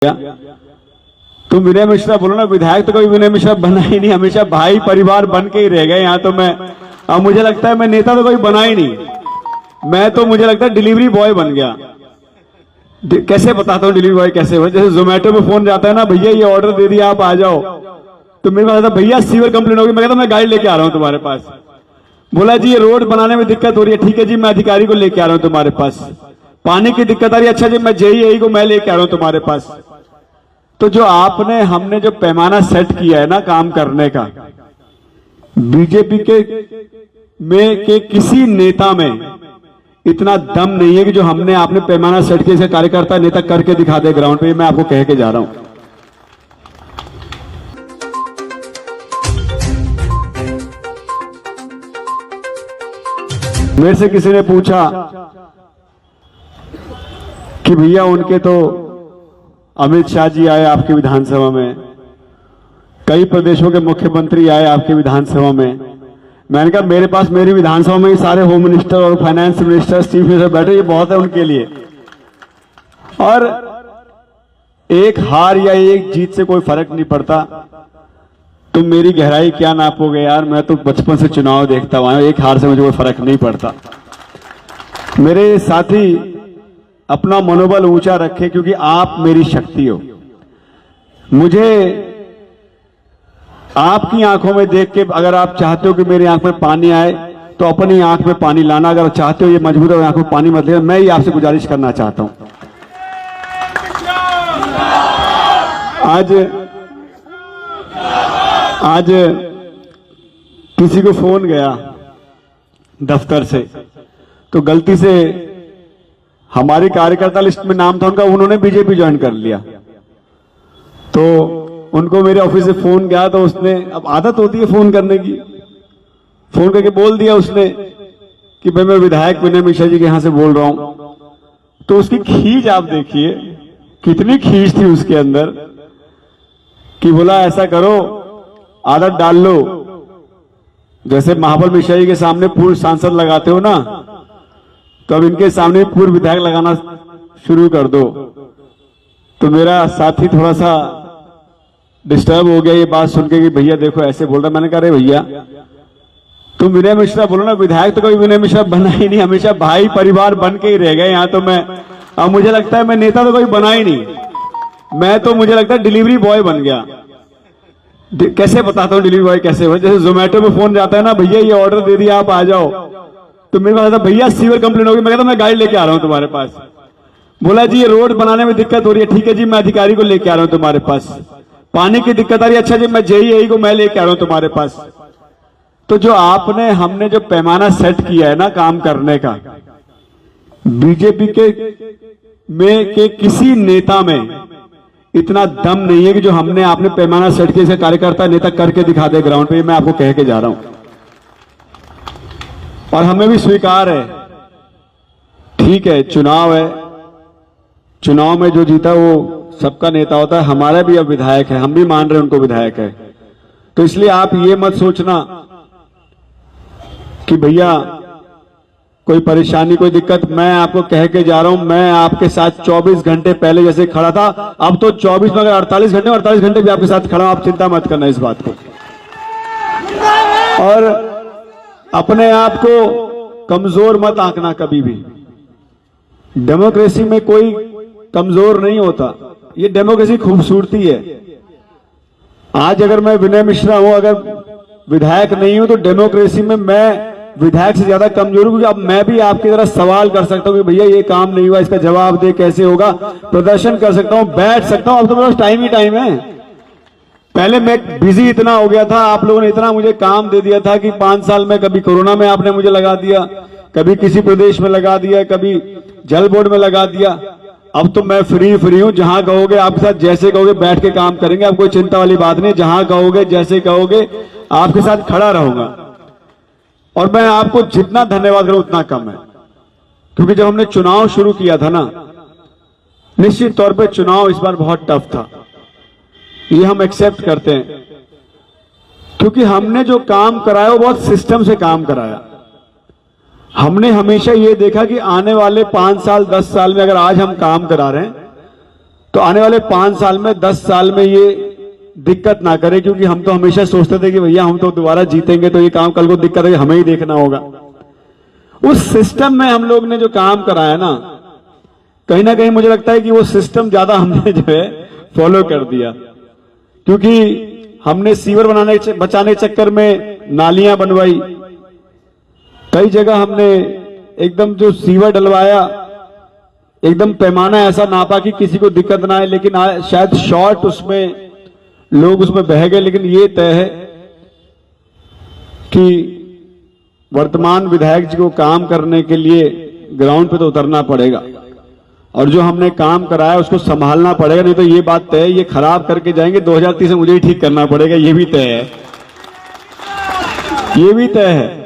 तुम विनय मिश्रा बोलो ना, विधायक तो कोई विनय मिश्रा बना ही नहीं, हमेशा भाई परिवार बन के ही रह गए यहाँ। तो मैं अब मुझे लगता है मैं नेता तो कोई बना ही नहीं, मैं तो मुझे लगता है डिलीवरी बॉय बन गया। कैसे बताता हूँ डिलीवरी बॉय कैसे हुआ। जैसे जोमेटो पे फोन जाता है ना, भैया ये ऑर्डर दे दिया आप आ जाओ, तो मेरे पास भैया सीवर कंप्लेन होगी, मैं कहता मैं गाड़ी लेके आ रहा हूँ तुम्हारे पास। बोला जी ये रोड बनाने में दिक्कत हो रही है, ठीक है जी मैं अधिकारी को लेके आ रहा हूँ तुम्हारे पास। पानी की दिक्कत आ रही है, अच्छा जी मैं जेईई को मैं लेके आ रहा हूँ तुम्हारे पास। तो जो आपने हमने जो पैमाना सेट किया है ना काम करने का, बीजेपी के किसी नेता में इतना दम नहीं है कि जो हमने आपने पैमाना सेट किया, कार्यकर्ता नेता करके दिखा दे ग्राउंड पे। मैं आपको कह के जा रहा हूं। मेरे से किसी ने पूछा कि भैया उनके तो अमित शाह जी आए आपकी विधानसभा में, कई प्रदेशों के मुख्यमंत्री आए आपकी विधानसभा में। मैंने कहा मेरे पास मेरी विधानसभा में ही सारे होम मिनिस्टर और फाइनेंस मिनिस्टर चीफ मिनिस्टर बैठे, ये बहुत है उनके लिए। और एक हार या एक जीत से कोई फर्क नहीं पड़ता। तुम मेरी गहराई क्या नापोगे यार, मैं तो बचपन से चुनाव देखता हुआ हूं, एक हार से मुझे कोई फर्क नहीं पड़ता। मेरे साथी अपना मनोबल ऊंचा रखे, क्योंकि आप मेरी शक्ति हो। मुझे आपकी आंखों में देख के, अगर आप चाहते हो कि मेरी आंख में पानी आए तो अपनी आंख में पानी लाना, अगर चाहते हो ये मजबूत है आंख में पानी मत लेना। मैं ही आपसे गुजारिश करना चाहता हूं। आज किसी को फोन गया दफ्तर से, तो गलती से हमारी कार्यकर्ता लिस्ट में नाम था उनका, उन्होंने बीजेपी ज्वाइन कर लिया। तो उनको मेरे ऑफिस से फोन गया, तो उसने, अब आदत होती है फोन करने की, फोन करके बोल दिया उसने कि भाई मैं विधायक विनय मिश्रा जी के यहां से बोल रहा हूं। तो उसकी खींच आप देखिए, कितनी खींच थी उसके अंदर, कि बोला ऐसा करो आदत डाल लो, जैसे महाबल मिश्रा जी के सामने पूर्व सांसद लगाते हो ना, तो अब इनके सामने पूर्व विधायक लगाना शुरू कर दो। तो मेरा साथी थोड़ा सा डिस्टर्ब हो गया ये बात सुन के कि भैया देखो ऐसे बोल रहा। मैंने कहा अरे भैया तुम विनय मिश्रा बोलो ना, विधायक तो कोई विनय मिश्रा बना ही नहीं, हमेशा भाई परिवार बन के ही रह गए यहाँ। तो मैं अब मुझे लगता है मैं नेता तो कोई बना ही नहीं, मैं तो मुझे लगता है डिलीवरी बॉय बन गया। कैसे बताता हूँ डिलीवरी बॉय कैसे हुआ। जैसे जोमेटो पे फोन जाता है ना, भैया ये ऑर्डर दे दिया आप आ जाओ, तो मेरे पास भैया सीवर कंप्लेन होगी, मैं कहता मैं गाड़ी लेके आ रहा हूं तुम्हारे पास। बोला जी ये रोड बनाने में दिक्कत हो रही है, ठीक है जी मैं अधिकारी को लेके आ रहा हूं तुम्हारे पास। पानी की दिक्कत आ रही है, अच्छा जी मैं जेईई को मैं लेके आ रहा हूं तुम्हारे पास। तो जो आपने हमने जो पैमाना सेट किया है ना काम करने का, बीजेपी के किसी नेता में इतना दम नहीं है कि जो हमने आपने पैमाना सेट किया, कार्यकर्ता नेता करके दिखा दे ग्राउंड पे। मैं आपको कह के जा रहा हूं और हमें भी स्वीकार है, ठीक है चुनाव है, चुनाव में जो जीता वो सबका नेता होता है। हमारा भी अब विधायक है, हम भी मान रहे हैं उनको विधायक है। तो इसलिए आप ये मत सोचना कि भैया कोई परेशानी कोई दिक्कत। मैं आपको कह के जा रहा हूं, मैं आपके साथ 24 घंटे पहले जैसे खड़ा था, अब तो 24 में अगर 48 घंटे भी आपके साथ खड़ा हूं। आप चिंता मत करना इस बात को, और अपने आप को कमजोर मत आंकना कभी भी। डेमोक्रेसी में कोई कमजोर नहीं होता, ये डेमोक्रेसी खूबसूरती है। आज अगर मैं विनय मिश्रा हूं, अगर विधायक नहीं हूं, तो डेमोक्रेसी में मैं विधायक से ज्यादा कमजोर हूं, क्योंकि अब मैं भी आपकी तरह सवाल कर सकता हूं कि भैया ये काम नहीं हुआ, इसका जवाब दे कैसे होगा, प्रदर्शन कर सकता हूं, बैठ सकता हूं। अब तो मेरे पास टाइम ही टाइम है। पहले मैं बिजी इतना हो गया था, आप लोगों ने इतना मुझे काम दे दिया था कि 5 साल में कभी कोरोना में आपने मुझे लगा दिया, कभी किसी प्रदेश में लगा दिया, कभी जल बोर्ड में लगा दिया। अब तो मैं फ्री हूं, जहां कहोगे आपके साथ जैसे कहोगे बैठ के काम करेंगे। अब कोई चिंता वाली बात नहीं, जहां कहोगे जैसे कहोगे आपके साथ खड़ा रहूंगा। और मैं आपको जितना धन्यवाद करूं उतना कम है, क्योंकि जब हमने चुनाव शुरू किया था ना, निश्चित तौर पे चुनाव इस बार बहुत टफ था, ये हम एक्सेप्ट करते हैं, क्योंकि हमने जो काम कराया वो बहुत सिस्टम से काम कराया। हमने हमेशा ये देखा कि आने वाले 5 साल 10 साल में अगर आज हम काम करा रहे हैं तो आने वाले 5 साल में 10 साल में ये दिक्कत ना करे, क्योंकि हम तो हमेशा सोचते थे कि भैया हम तो दोबारा जीतेंगे तो ये काम कल को दिक्कत है हमें ही देखना होगा। उस सिस्टम में हम लोग ने जो काम कराया ना कहीं मुझे लगता है कि वो सिस्टम ज्यादा हमने जो है फॉलो कर दिया, क्योंकि हमने सीवर बचाने के चक्कर में नालियां बनवाई, कई जगह हमने एकदम जो सीवर डलवाया एकदम पैमाना ऐसा नापा कि किसी को दिक्कत ना आए, लेकिन शायद शॉर्ट उसमें लोग उसमें बह गए। लेकिन ये तय है कि वर्तमान विधायक जी को काम करने के लिए ग्राउंड पे तो उतरना पड़ेगा और जो हमने काम कराया उसको संभालना पड़ेगा, नहीं तो ये बात तय है ये खराब करके जाएंगे 2030 में मुझे ही ठीक करना पड़ेगा, ये भी तय है, ये भी तय है।